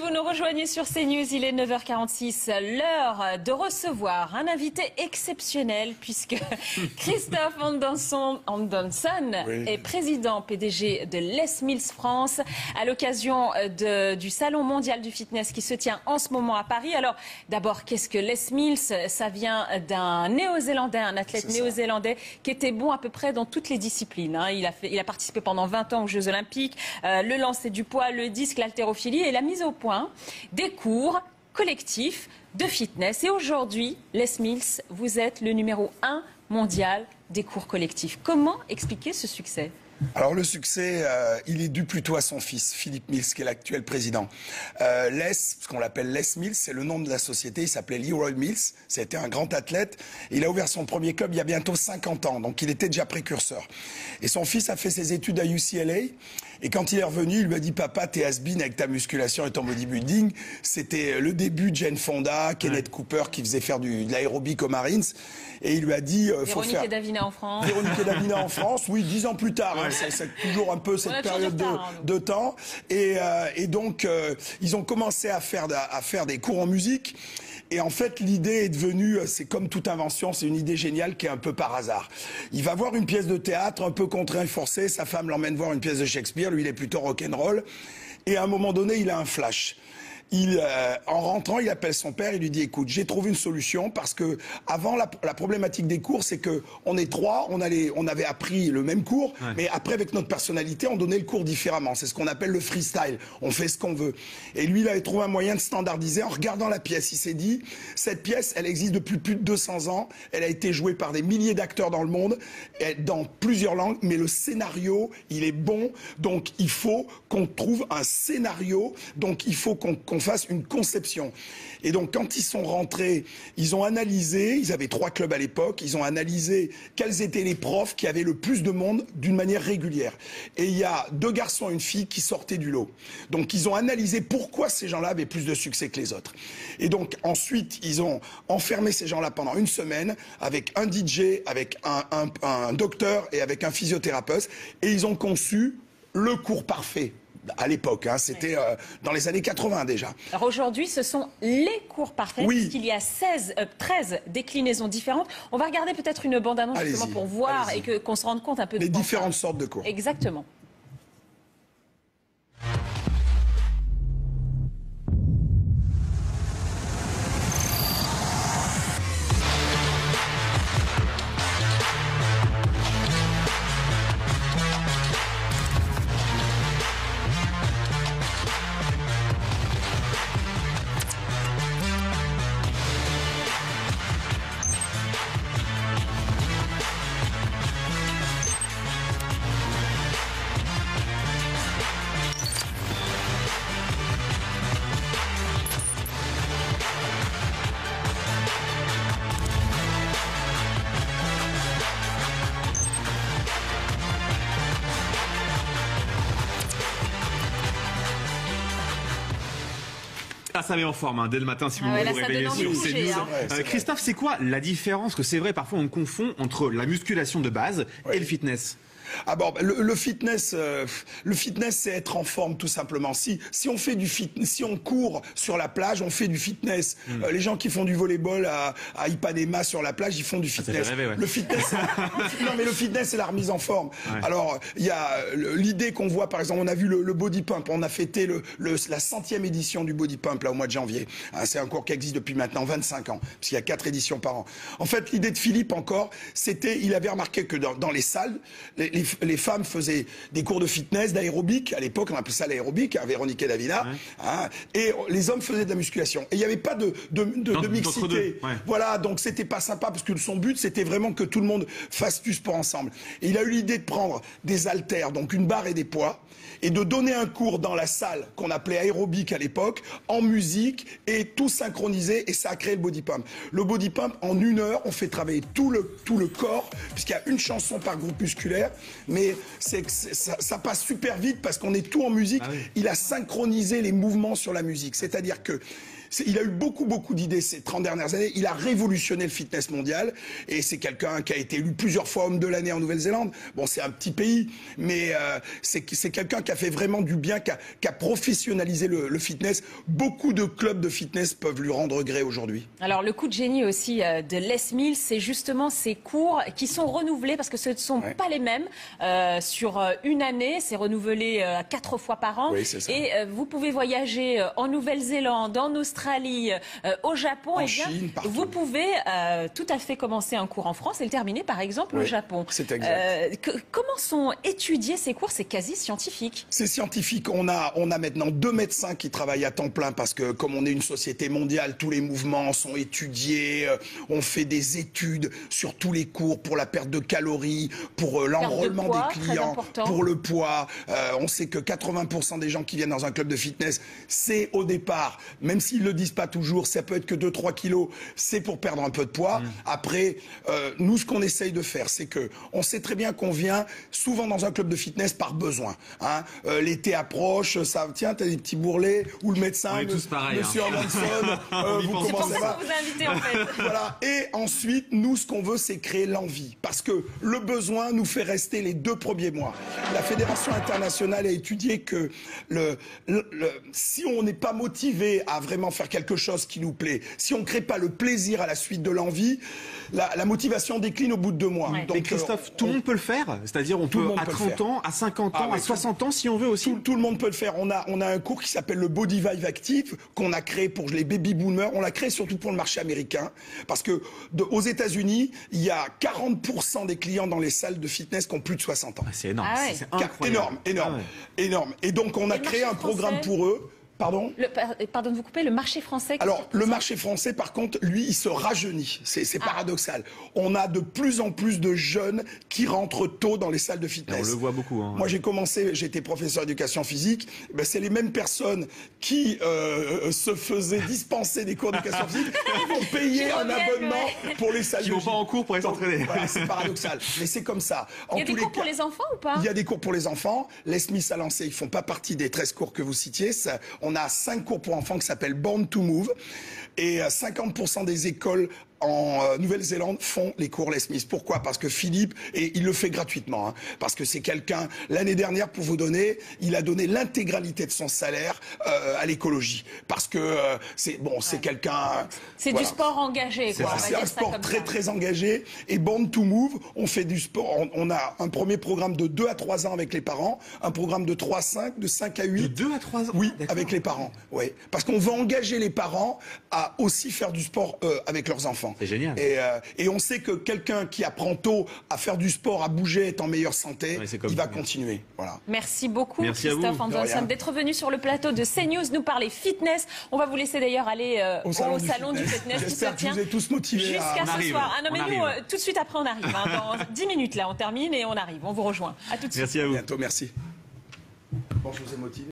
vous nous rejoignez sur CNews, il est 9h46, l'heure de recevoir un invité exceptionnel puisque Christophe Anderson est président PDG de Les Mills France à l'occasion du Salon mondial du fitness qui se tient en ce moment à Paris. Alors d'abord, qu'est-ce que Les Mills? Ça vient d'un néo-zélandais, un athlète néo-zélandais qui était bon à peu près dans toutes les disciplines. Il a participé pendant 20 ans aux Jeux Olympiques, le lancer du poids, le disque, l'haltérophilie et la mise au point des cours collectifs de fitness. Et aujourd'hui, Les Mills, vous êtes le numéro 1 mondial des cours collectifs. Comment expliquer ce succès ? Alors le succès, il est dû plutôt à son fils, Philippe Mills, qui est l'actuel président. Ce qu'on l'appelle Les Mills, c'est le nom de la société. Il s'appelait Leroy Mills. C'était un grand athlète. Il a ouvert son premier club il y a bientôt 50 ans. Donc il était déjà précurseur. Et son fils a fait ses études à UCLA. Et quand il est revenu, il lui a dit « Papa, t'es has-been avec ta musculation et ton bodybuilding ». C'était le début de Jane Fonda, Kenneth Cooper qui faisait faire de l'aérobic aux Marines. Et il lui a dit Véronique et Davina en France. Véronique et Davina en France, oui, 10 ans plus tard. C'est toujours un peu cette période de temps. Et donc, ils ont commencé à faire des cours en musique. Et en fait, l'idée est devenue, c'est comme toute invention, c'est une idée géniale qui est un peu par hasard. Il va voir une pièce de théâtre, un peu contraint et forcé, sa femme l'emmène voir une pièce de Shakespeare, lui il est plutôt rock'n'roll, et à un moment donné, il a un flash. En rentrant, il appelle son père, il lui dit « Écoute, j'ai trouvé une solution parce que avant la problématique des cours, c'est que on est trois, on avait appris le même cours, mais après avec notre personnalité, on donnait le cours différemment. C'est ce qu'on appelle le freestyle. On fait ce qu'on veut. Et lui, il avait trouvé un moyen de standardiser en regardant la pièce. Il s'est dit cette pièce, elle existe depuis plus de 200 ans. Elle a été jouée par des milliers d'acteurs dans le monde, dans plusieurs langues, mais le scénario, il est bon. Donc il faut qu'on trouve un scénario. Donc il faut qu'on fasse une conception. Et donc, quand ils sont rentrés, ils ont analysé, ils avaient 3 clubs à l'époque, ils ont analysé quels étaient les profs qui avaient le plus de monde d'une manière régulière. Et il y a 2 garçons et une fille qui sortaient du lot. Donc, ils ont analysé pourquoi ces gens-là avaient plus de succès que les autres. Et donc, ensuite, ils ont enfermé ces gens-là pendant 1 semaine avec un DJ, avec un docteur et avec un physiothérapeute. Et ils ont conçu le cours parfait. À l'époque, c'était dans les années 80 déjà. Alors aujourd'hui, ce sont les cours parfaits, puisqu'il y a 13 déclinaisons différentes. On va regarder peut-être une bande-annonce justement pour voir et qu'on se rende compte un peu de les différentes sortes de cours. Exactement. Ah, ça met en forme dès le matin si vous vous réveillez sur CNews. Christophe, c'est quoi la différence? Que c'est vrai, parfois on confond entre la musculation de base et le fitness. Ah bon, le fitness, c'est être en forme tout simplement. Si on fait si on court sur la plage, on fait du fitness. Les gens qui font du volleyball à Ipanema sur la plage, ils font du fitness. Ça fait rêver, Le fitness, non mais le fitness c'est la remise en forme. Alors il y a l'idée qu'on voit, par exemple, on a vu le body pump, on a fêté la 100e édition du body pump là au mois de janvier. C'est un cours qui existe depuis maintenant 25 ans, puisqu'il y a 4 éditions par an. En fait, l'idée de Philippe encore, c'était, il avait remarqué que dans les salles, les femmes faisaient des cours de fitness, d'aérobic. À l'époque, on appelait ça l'aérobic, Véronique et Davina. Et les hommes faisaient de la musculation. Et il n'y avait pas de mixité. Voilà, donc c'était pas sympa parce que son but, c'était vraiment que tout le monde fasse du sport ensemble. Et il a eu l'idée de prendre des haltères, donc une barre et des poids, et de donner un cours dans la salle qu'on appelait aérobic à l'époque, en musique, et tout synchronisé, et ça a créé le body pump. Le body pump, en 1 heure, on fait travailler tout le corps, puisqu'il y a une chanson par groupe musculaire, mais ça passe super vite parce qu'on est tout en musique. Il a synchronisé les mouvements sur la musique. C'est-à-dire que il a eu beaucoup d'idées ces 30 dernières années. Il a révolutionné le fitness mondial et c'est quelqu'un qui a été élu plusieurs fois homme de l'année en Nouvelle-Zélande. Bon, c'est un petit pays, mais c'est quelqu'un qui a fait vraiment du bien, qui a professionnalisé le fitness. Beaucoup de clubs de fitness peuvent lui rendre gré aujourd'hui. Alors, le coup de génie aussi de Les Mills, c'est justement ces cours qui sont renouvelés parce que ce ne sont pas les mêmes sur une année. C'est renouvelé 4 fois par an. Oui, c'est ça. Et vous pouvez voyager en Nouvelle-Zélande, en Australie, au Japon. En Chine, partout. Vous pouvez tout à fait commencer un cours en France et le terminer, par exemple, au Japon. C'est exact. Comment sont étudiés ces cours? C'est quasi scientifique. C'est scientifique. On a maintenant 2 médecins qui travaillent à temps plein parce que comme on est une société mondiale, tous les mouvements sont étudiés. On fait des études sur tous les cours pour la perte de calories, pour l'enrôlement des clients, pour le poids. On sait que 80% des gens qui viennent dans un club de fitness, c'est au départ, même s'ils le disent pas toujours, ça peut être que 2-3 kilos, c'est pour perdre un peu de poids. Après, nous, ce qu'on essaye de faire, c'est que on sait très bien qu'on vient souvent dans un club de fitness par besoin. Hein. L'été approche, ça, tiens, t'as des petits bourrelets, ou le médecin, Monsieur Anderson, vous commencez à vous inviter en fait. Voilà. Et ensuite, nous, ce qu'on veut, c'est créer l'envie, parce que le besoin nous fait rester les 2 premiers mois. La Fédération internationale a étudié que si on n'est pas motivé à vraiment faire quelque chose qui nous plaît, si on ne crée pas le plaisir à la suite de l'envie, la motivation décline au bout de 2 mois. Donc, mais Christophe, tout le monde peut le faire? C'est-à-dire on peut à 30 ans, à 50 ans, à 60 ans si on veut aussi? Tout le monde peut le faire. On a un cours qui s'appelle le Body Vibe Active qu'on a créé pour les baby boomers. On l'a créé surtout pour le marché américain parce que aux États-Unis, il y a 40% des clients dans les salles de fitness qui ont plus de 60 ans. C'est énorme. C'est incroyable. Énorme. Et donc on a créé un programme pour eux. Pardon ? Pardon de vous couper, le marché français... Alors, le marché français, par contre, lui, il se rajeunit. C'est paradoxal. On a de plus en plus de jeunes qui rentrent tôt dans les salles de fitness. Et on le voit beaucoup. Hein. Moi, j'étais professeur d'éducation physique. Ben, c'est les mêmes personnes qui se faisaient dispenser des cours d'éducation physique qui vont payer un abonnement pour les salles de fitness. Qui vont pas en cours pour aller s'entraîner. Voilà, c'est paradoxal. Mais c'est comme ça. Il y a des cours pour les enfants ou pas ? Il y a des cours pour les enfants. Les Smiths a lancé, ils font pas partie des 13 cours que vous citiez. On a 5 cours pour enfants qui s'appellent Born to Move et 50% des écoles en Nouvelle-Zélande font les cours Les Smiths. Pourquoi ? Parce que Philippe, et il le fait gratuitement, hein, parce que c'est quelqu'un, l'année dernière, pour vous donner, il a donné l'intégralité de son salaire à l'écologie. Parce que c'est quelqu'un... C'est du sport engagé, quoi. C'est un sport très engagé. Et Born to Move, on fait du sport. On a un premier programme de 2 à 3 ans avec les parents, un programme de 3 à 5, de 5 à 8. De 2 à 3 ans ? Oui, avec les parents. Oui. Parce qu'on va engager les parents à aussi faire du sport avec leurs enfants. C'est génial. Et on sait que quelqu'un qui apprend tôt à faire du sport, à bouger, est en meilleure santé, il va continuer. Voilà. Merci beaucoup, Christophe Anderson, d'être venu sur le plateau de CNews nous parler fitness. On va vous laisser d'ailleurs aller au salon du fitness. J'espère que vous êtes tous motivés. Jusqu'à ce soir. Ah non, mais nous, tout de suite après, on arrive. Hein. Dans 10 minutes, là, on termine et on arrive. On vous rejoint. À tout de suite. Merci à vous. À bientôt, merci. Bon, je vous ai motivé.